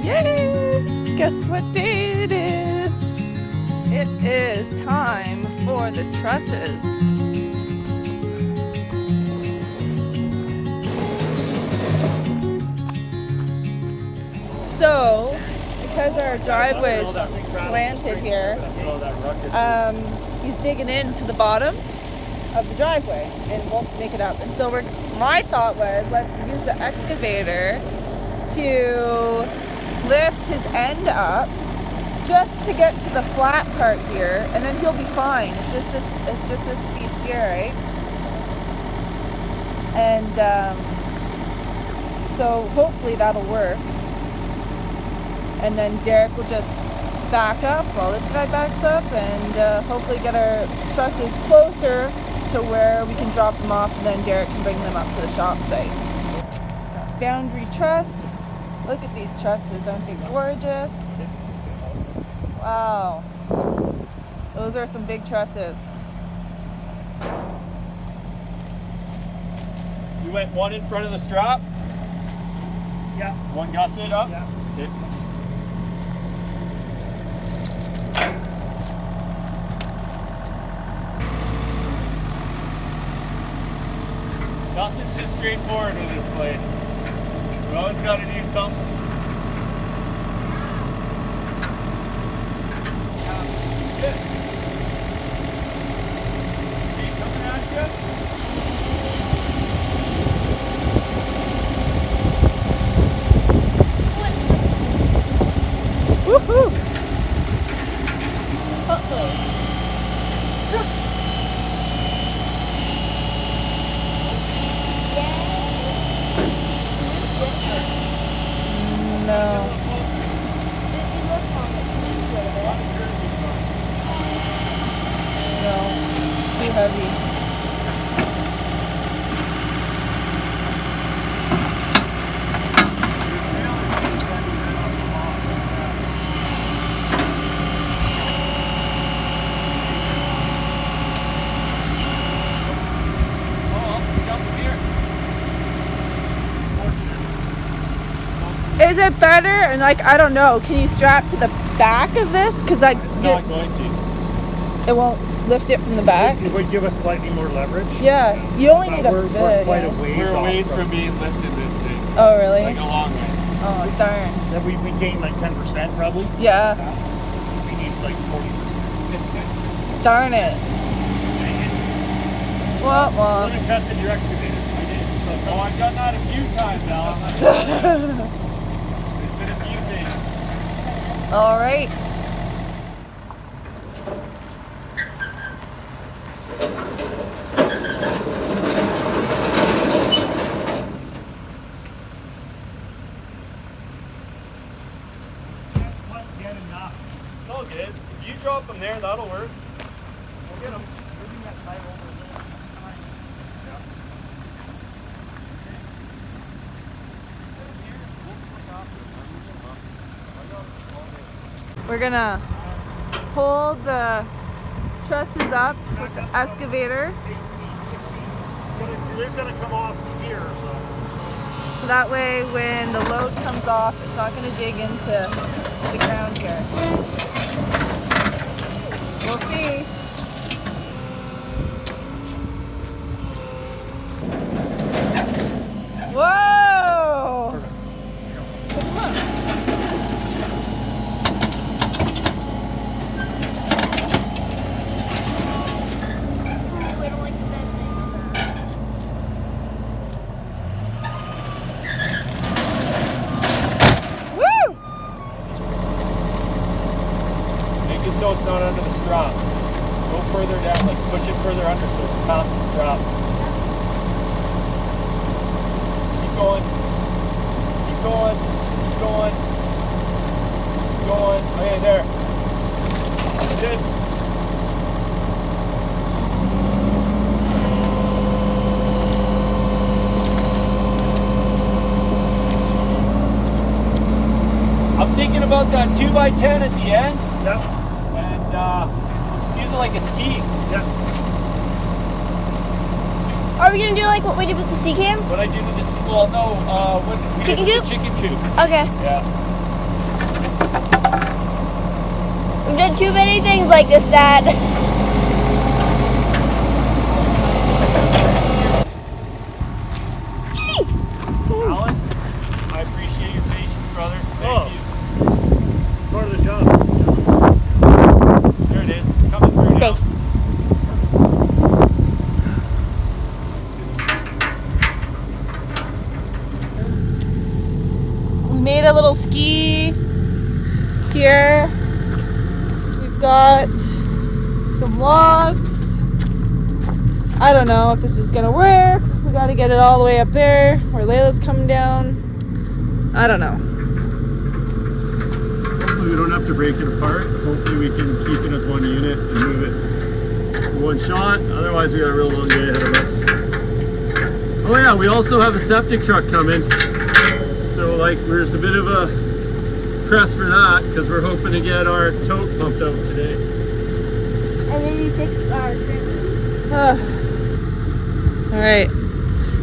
Yay! Guess what day it is? It is time for the trusses. So, because our driveway is slanted here, he's digging into the bottom of the driveway and won't make it up. And so my thought was, let's use the excavator to lift his end up just to get to the flat part here, and then he'll be fine. It's just this piece here, right? And so hopefully that'll work. And then Derreck will just back up while this guy backs up, and hopefully get our trusses closer to where we can drop them off, and then Derreck can bring them up to the shop site. Boundary truss. Look at these trusses, aren't they gorgeous? Wow. Those are some big trusses. You went one in front of the strap? Yeah. One gusset up? Yeah. Okay. Nothing's just straightforward with this place. We always got to do something. Good. Okay, coming at you. Woohoo! Uh-oh. No. No. Too heavy. Is it better? And like, I don't know, can you strap to the back of this? Because like, it's not going to. It won't lift it from the back? It would give us slightly more leverage. Yeah, you only need a we're bit. quite Yeah. a ways We're a off ways from being lifted this thing. Oh, really? Like a long way. Oh, darn. That we gained like 10% probably. Yeah. We need like 40%. Darn it. Well. You haven't tested your excavator. I did. Oh, I've done that a few times, Alan. There's been a few things. All right. It's all good. If you drop them there, that'll work. We'll get them. We're gonna hold the trusses up with the excavator. It's going to come off here. So that way when the load comes off, it's not gonna dig into the ground here. We'll see. Whoa! Come on. So it's not under the strap. Go further down, like push it further under so it's past the strap. Keep going. Keep going. Keep going. Keep going. Okay, there. Good. I'm thinking about that 2x10 at the end. Yep. Just use it like a ski. Yeah. are we gonna do like what we did with the sea cans? What I did with this, well, no, what we Chicken did with coop? the chicken coop. Okay. Yeah. We've done too many things like this, Dad. Alan, I appreciate your patience, brother. Thank you. It's part of the job. There it is. It's coming through Stay. now. We made a little ski here. We've got some logs. I don't know if this is gonna work. We gotta get it all the way up there where Layla's coming down. I don't know. Hopefully we don't have to break it apart. Hopefully we can keep it as one unit and move it in one shot. Otherwise we got a real long day ahead of us. Oh yeah, we also have a septic truck coming. So like there's a bit of a press for that because we're hoping to get our tote pumped out today. And then you fix our trailer. All right.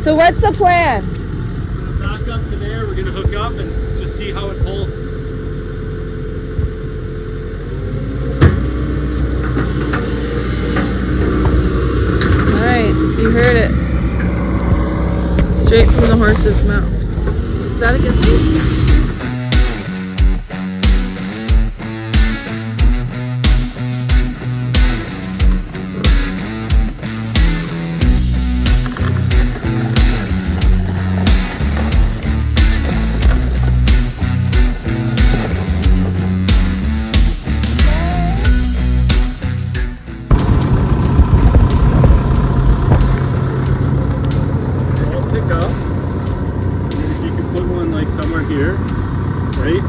So what's the plan? Back up to there, we're gonna hook up and just see how it pulls. All right, you heard it. Straight from the horse's mouth. Is that a good thing? Somewhere here, right?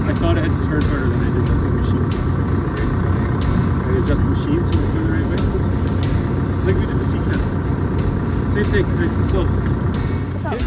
I thought I had to turn harder than I did. That's the machine's not sitting the right time. I adjust the machine so we're going the right way. It's like we did the sea cats. Same thing, nice and slow. Okay.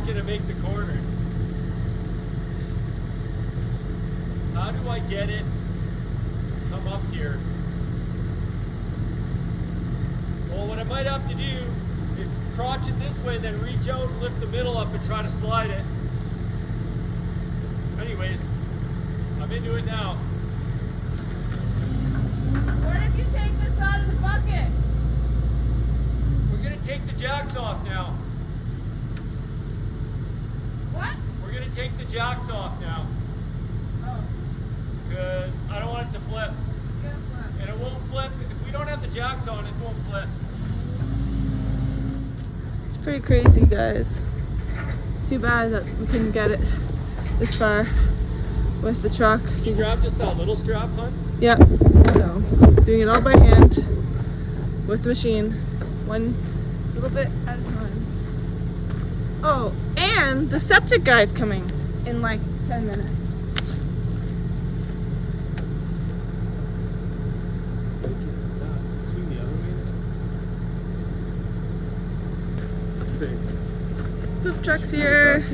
not gonna make the corner. How do I get it? Come up here. Well, what I might have to do is crotch it this way, then reach out and lift the middle up and try to slide it. Anyways, I'm into it now. What if you take this out of the bucket? We're gonna take the jacks off now. What? We're gonna take the jacks off now. Oh, Because I don't want it to flip. it's gonna flip. And it won't flip. If we don't have the jacks on, it won't flip. It's pretty crazy, guys. It's too bad that we couldn't get it this far with the truck. You grab just that little strap, hun? Yeah, so doing it all by hand with the machine, one little bit at a time. Oh, and the septic guy's coming in like 10 minutes. Swing the other way. Poop truck's here.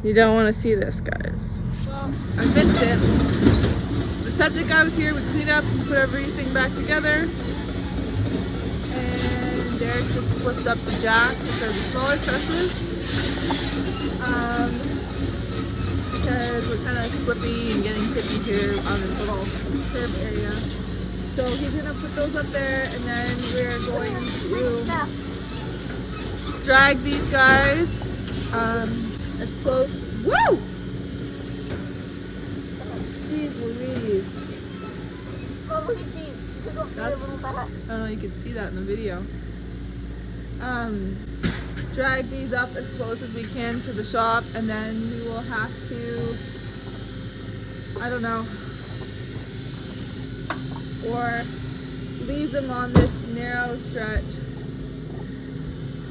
You don't want to see this, guys. Well, I missed it. The septic guy was here. We cleaned up and put everything back together. And Derek just flipped up the jacks, which are the smaller trusses. Because we're kind of slippy and getting tippy here on this little curb area. So he's gonna put those up there, and then we're going to drag these guys as close. Woo! Jeez Louise. Oh, look at cheese. That's, I don't know, you can see that in the video. Drag these up as close as we can to the shop, and then we will have to, I don't know, or leave them on this narrow stretch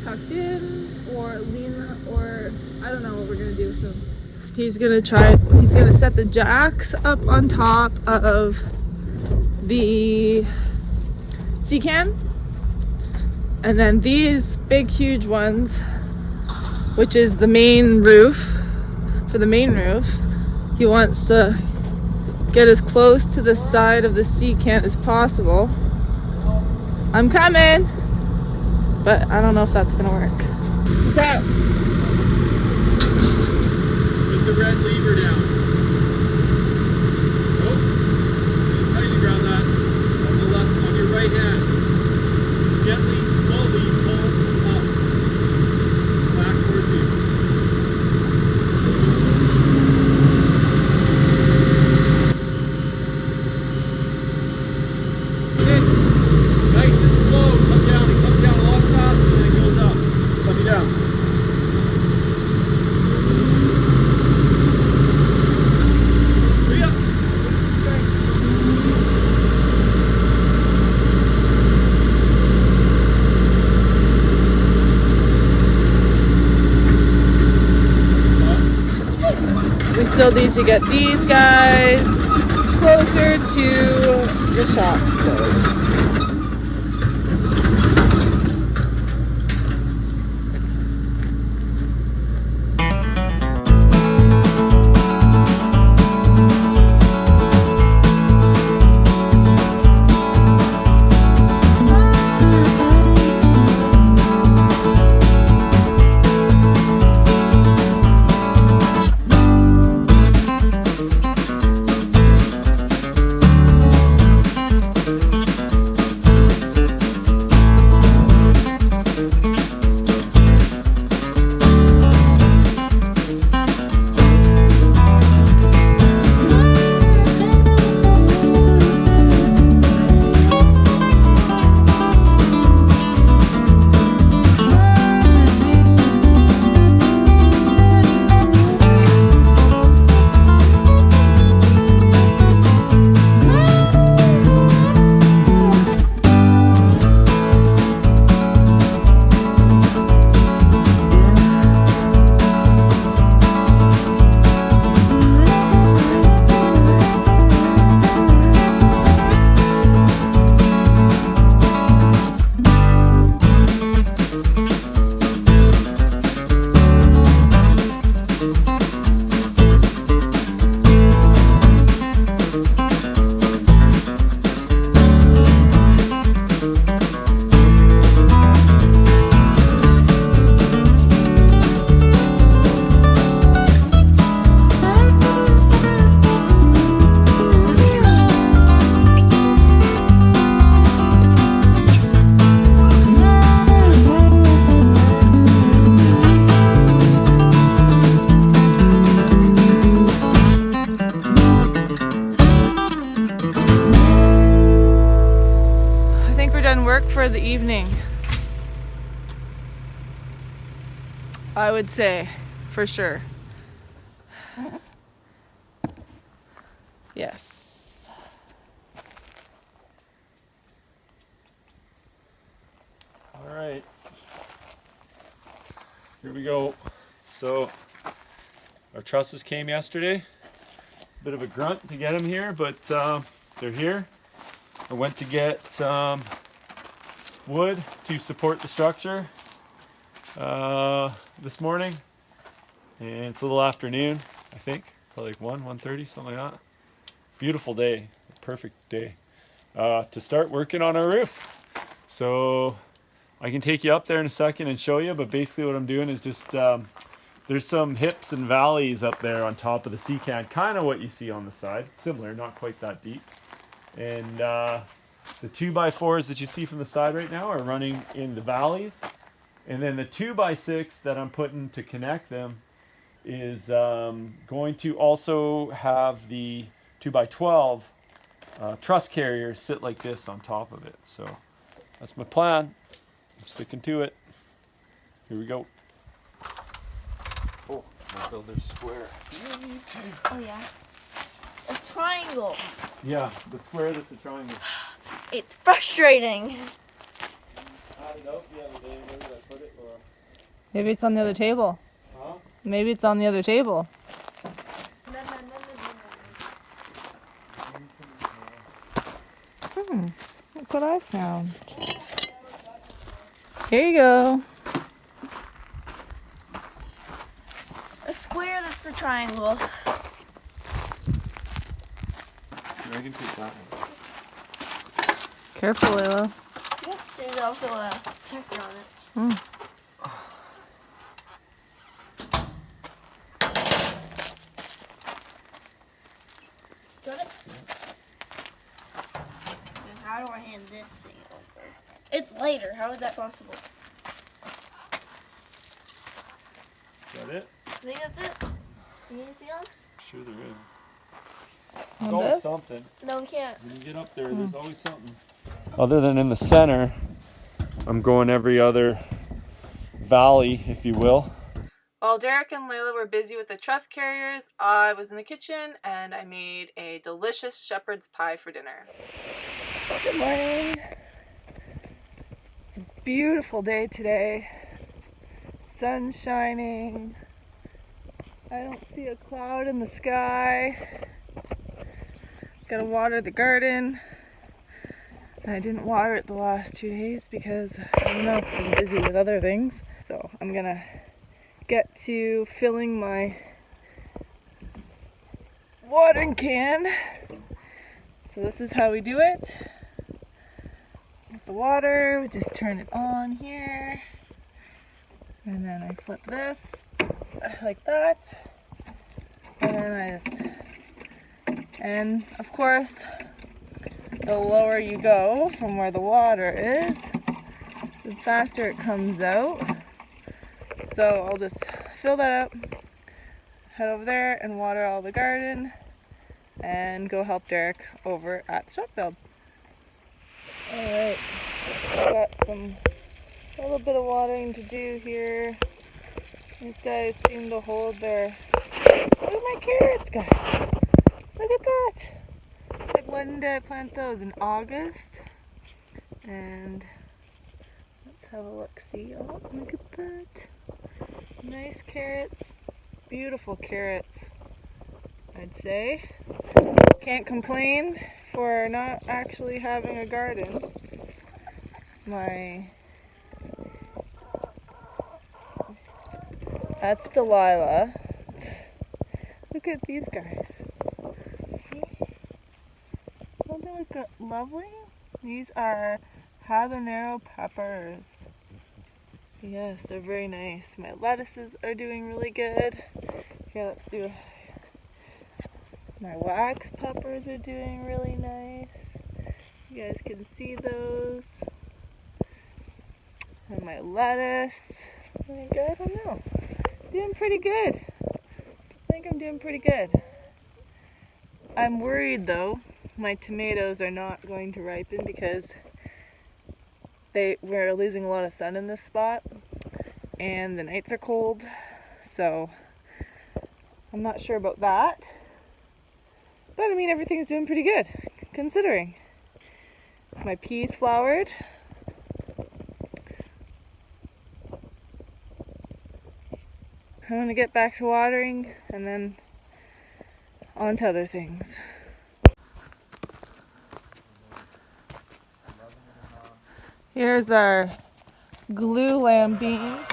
tucked in, or or I don't know what we're gonna do with them. He's gonna set the jacks up on top of the sea can, and then these big huge ones, which is the main roof, for the main roof, he wants to get as close to the side of the sea can as possible. I'm coming, but I don't know if that's gonna work. What's up? Put the red lever down. Oh, tighten around that. On the left, on your right hand. Gently, slowly pull up. Back towards you. Good. Nice and slow. Come down. It comes down a lot faster than it goes up. Let me down. Hurry up. We still need to get these guys closer to the shop. done work for the evening. I would say, for sure. Yes. All right. Here we go. So our trusses came yesterday. Bit of a grunt to get them here, but they're here. I went to get some wood to support the structure this morning, and it's a little afternoon, I think, probably like 1:30, something like that. Beautiful day, perfect day to start working on our roof. So I can take you up there in a second and show you, but basically what I'm doing is just there's some hips and valleys up there on top of the sea can, kind of what you see on the side, similar, not quite that deep. And the 2x4s that you see from the side right now are running in the valleys. And then the 2x6 that I'm putting to connect them is going to also have the 2x12 truss carriers sit like this on top of it. So that's my plan. I'm sticking to it. Here we go. Oh, my builder's square. You need to. Oh yeah. A triangle. Yeah, the square that's a triangle. It's frustrating. I had it out the other day. Where did I put it, Laura? Maybe it's on the other table. Huh? Maybe it's on the other table. Look what I found. Here you go. A square that's a triangle. I can take that one. Careful, Layla. Yeah. There's also a protector on it. Mm. Got it? And how do I hand this thing over? It's lighter. How is that possible? Is that it? I think that's it. Anything else? Sure there is. On There's always this? something. No, we can't. When you get up there, there's always something. Other than in the center, I'm going every other valley, if you will. While Derek and Layla were busy with the truss carriers, I was in the kitchen and I made a delicious shepherd's pie for dinner. Good morning. It's a beautiful day today. Sun shining. I don't see a cloud in the sky. Gotta water the garden. I didn't water it the last 2 days because, I don't know, I'm busy with other things. So I'm gonna get to filling my watering can. So this is how we do it. With the water, we just turn it on here. And then I flip this like that. And then I just, and of course, the lower you go from where the water is, the faster it comes out. So I'll just fill that up, head over there and water all the garden, and go help Derek over at the shop build. Alright, I've got a little bit of watering to do here. These guys seem to hold their, look at my carrots, guys. Look at that. Like, when did I plant those? In August. And let's have a look, see. Oh, look at that. Nice carrots. Beautiful carrots, I'd say. Can't complain for not actually having a garden. That's Delilah. Look at these guys. Don't they look lovely? These are habanero peppers. Yes, they're very nice. My lettuces are doing really good. Here, let's do. My wax peppers are doing really nice. You guys can see those. And my lettuce. I don't know. Doing pretty good. I think I'm doing pretty good. I'm worried though. My tomatoes are not going to ripen because we're losing a lot of sun in this spot, and the nights are cold, so I'm not sure about that. But I mean, everything's doing pretty good, considering. My peas flowered. I'm gonna get back to watering and then on to other things. Here's our glue lamb beans.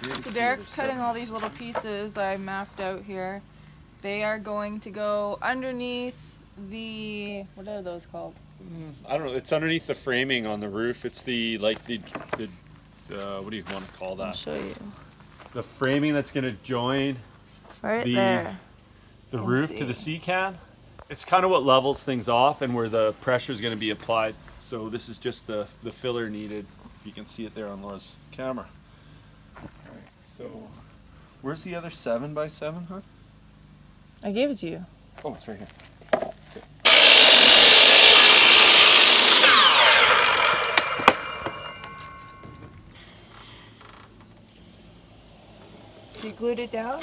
So Derreck's cutting all these little pieces I mapped out here. They are going to go underneath the, what are those called? I don't know. It's underneath the framing on the roof. It's the what do you want to call that? I'll show you. The framing that's going to join Right there. the roof to the sea can. It's kind of what levels things off and where the pressure is going to be applied. So this is just the filler needed. If you can see it there on Laura's camera. All right, so where's the other 7x7, huh? I gave it to you. Oh, it's right here. So you glued it down?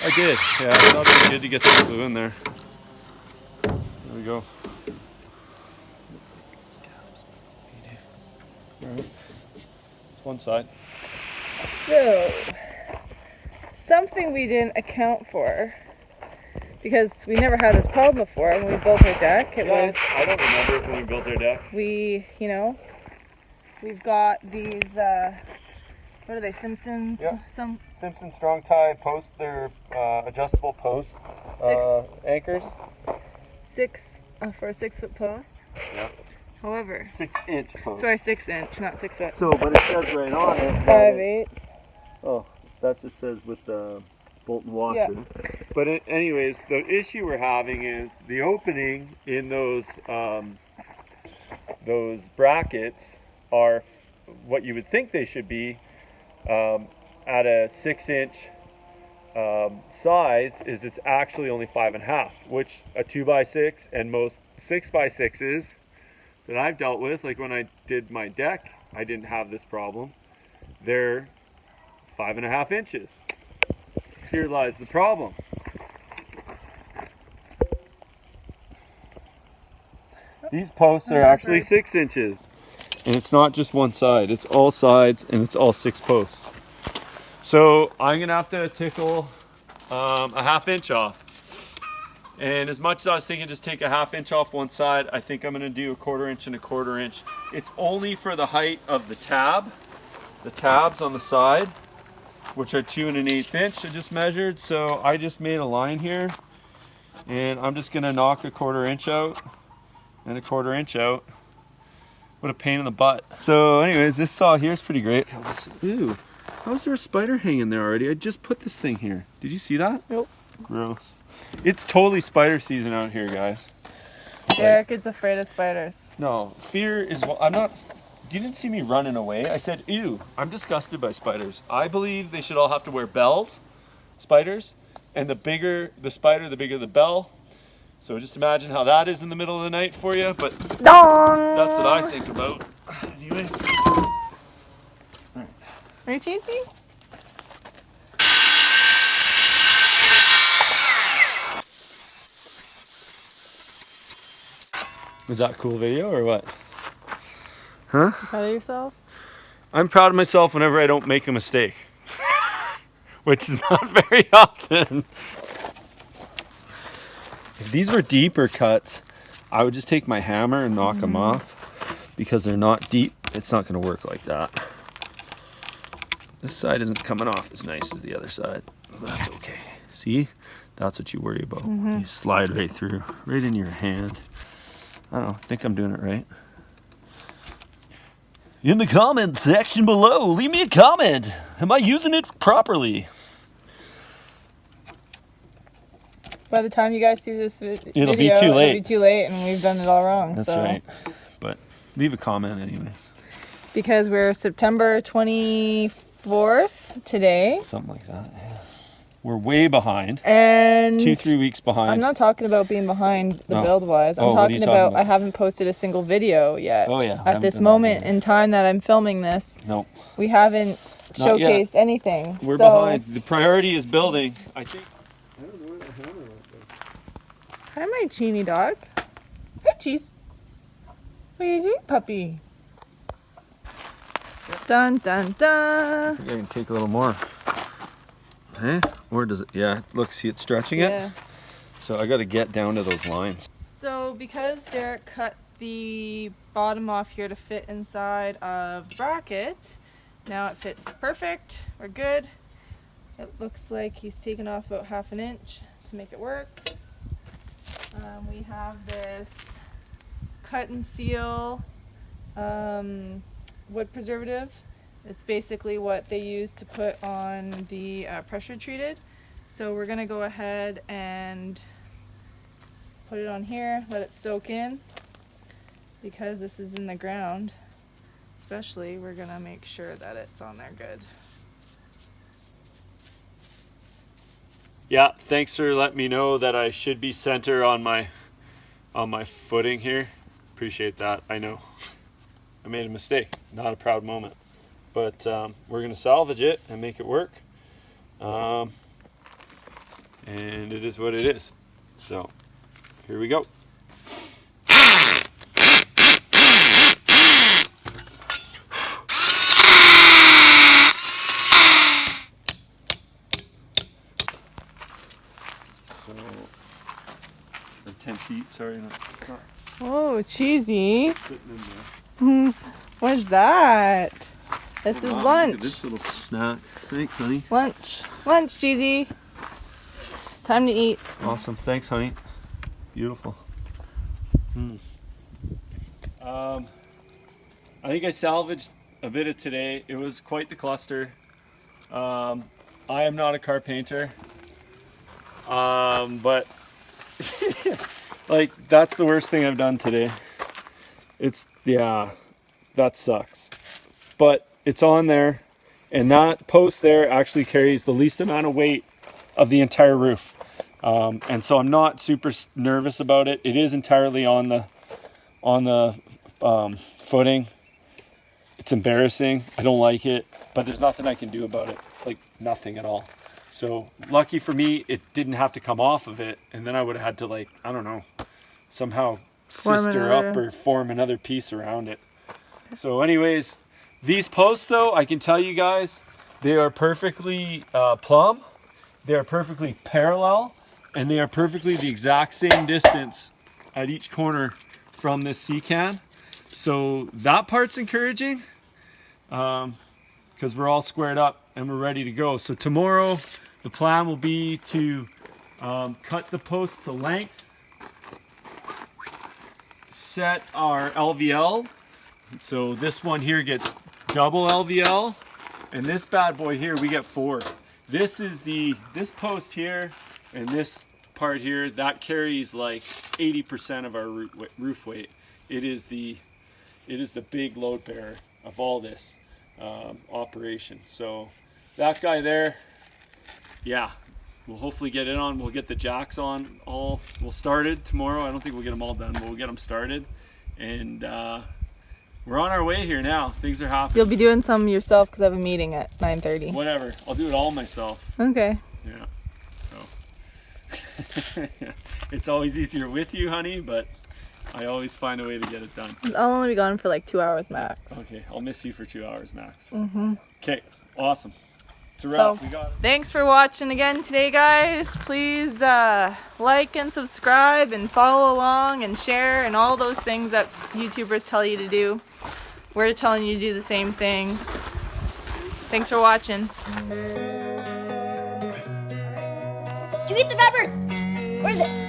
I did. Yeah, I thought it was good to get some glue in there. There we go. All right. It's one side. So, something we didn't account for, because we never had this problem before when we built our deck. I don't remember it when we built our deck. We've got these, what are they, Simpsons? Yeah. Some Simpson strong tie posts. They're adjustable posts. Anchors. For a 6-foot post. Yeah. However, 6-inch post. sorry, 6-inch, not 6 foot. So, but it says right on it. 5/8. Oh, that just says with the bolt and washer. Yeah. But anyways, the issue we're having is the opening in those brackets are what you would think they should be at a 6-inch size. Is it's actually only 5.5, which a 2x6 and most 6x6s that I've dealt with, like when I did my deck, I didn't have this problem. They're 5.5 inches. Here lies the problem. These posts are actually 6 inches. And it's not just one side, it's all sides and it's all 6 posts. So I'm gonna have to tickle a 1/2 inch off. And as much as I was thinking just take a 1/2 inch off one side, I think I'm gonna do a 1/4 inch and a 1/4 inch. It's only for the height of the tabs on the side, which are 2 1/8 inch I just measured. So I just made a line here and I'm just gonna knock a 1/4 inch out and a 1/4 inch out. What a pain in the butt. So anyways, this saw here is pretty great. Ooh, how's there a spider hanging there already? I just put this thing here. Did you see that? Nope. Gross. It's totally spider season out here, guys. Derreck is afraid of spiders. No, fear is, I'm not, you didn't see me running away. I said, ew, I'm disgusted by spiders. I believe they should all have to wear bells, spiders, and the bigger the spider, the bigger the bell. So just imagine how that is in the middle of the night for you, but that's what I think about. Anyways. Are you cheesy? Was that a cool video or what? Huh? You proud of yourself? I'm proud of myself whenever I don't make a mistake. Which is not very often. If these were deeper cuts, I would just take my hammer and knock them off. Because they're not deep, it's not going to work like that. This side isn't coming off as nice as the other side. That's okay. See? That's what you worry about. You slide right through, right in your hand. I don't know, I think I'm doing it right. In the comment section below, leave me a comment. Am I using it properly? By the time you guys see this video, It'll be too late. It'll be too late and we've done it all wrong. That's right. But leave a comment anyways. Because we're September 24th today. Something like that, yeah. We're way behind. And 2-3 weeks behind. I'm not talking about being behind the No. build wise. I'm Oh, what are you talking talking about about? I haven't posted a single video yet. Oh, yeah. I At haven't this done that moment either. in time that I'm filming this, No. we haven't Not yet. showcased anything. We're So- behind. The priority is building. I think. I don't know where the hammer went. Hi, my Cheeny dog. Hi, Cheese. What are you doing, puppy? Dun dun dun. I think I can take a little more. Hey, where does it? Yeah, look, see it stretching it? Yeah. So I got to get down to those lines. So because Derek cut the bottom off here to fit inside of the bracket, now it fits perfect. We're good. It looks like he's taken off about 1/2 inch to make it work. We have this cut and seal wood preservative. It's basically what they use to put on the pressure treated. So we're gonna go ahead and put it on here, let it soak in. Because this is in the ground, especially, we're gonna make sure that it's on there good. Yeah, thanks for letting me know that I should be center on my footing here. Appreciate that. I know I made a mistake, not a proud moment, but we're gonna salvage it and make it work. And it is what it is. So here we go. So, or 10 feet, sorry, not Oh, cheesy. sitting in there. What's that? This is Wow, look lunch. at this little snack. Thanks, honey. Lunch. Lunch, cheesy. Time to eat. Awesome. Thanks, honey. Beautiful. I think I salvaged a bit of today. It was quite the cluster. I am not a car painter. But like that's the worst thing I've done today. That sucks. But it's on there, and that post there actually carries the least amount of weight of the entire roof. And so I'm not super nervous about it. It is entirely on the footing. It's embarrassing. I don't like it, but there's nothing I can do about it. Like nothing at all. So lucky for me, it didn't have to come off of it, and then I would have had to, like, I don't know, somehow sister up or form another piece around it. So anyways, these posts though, I can tell you guys, they are perfectly plumb, they are perfectly parallel, and they are perfectly the exact same distance at each corner from this C-can. So that part's encouraging, because we're all squared up and we're ready to go. So tomorrow the plan will be to cut the post to length, set our LVL. So this one here gets double LVL, and this bad boy here we get 4. This is this post here and this part here, that carries like 80% of our roof weight. It is the big load bearer of all this operation. So that guy there, yeah, we'll hopefully get it on. We'll get the jacks on all. We'll start it tomorrow. I don't think we'll get them all done, but we'll get them started. And we're on our way here now. Things are happening. You'll be doing some yourself because I have a meeting at 9:30. Whatever. I'll do it all myself. Okay. Yeah. So it's always easier with you, honey, but I always find a way to get it done. I'll only be gone for like 2 hours max. Okay, I'll miss you for 2 hours max. Mm-hmm. Okay, awesome. It's a wrap. So, We got it. thanks for watching again today, guys. Please like and subscribe and follow along and share and all those things that YouTubers tell you to do. We're telling you to do the same thing. Thanks for watching. You eat the pepper! Where is it?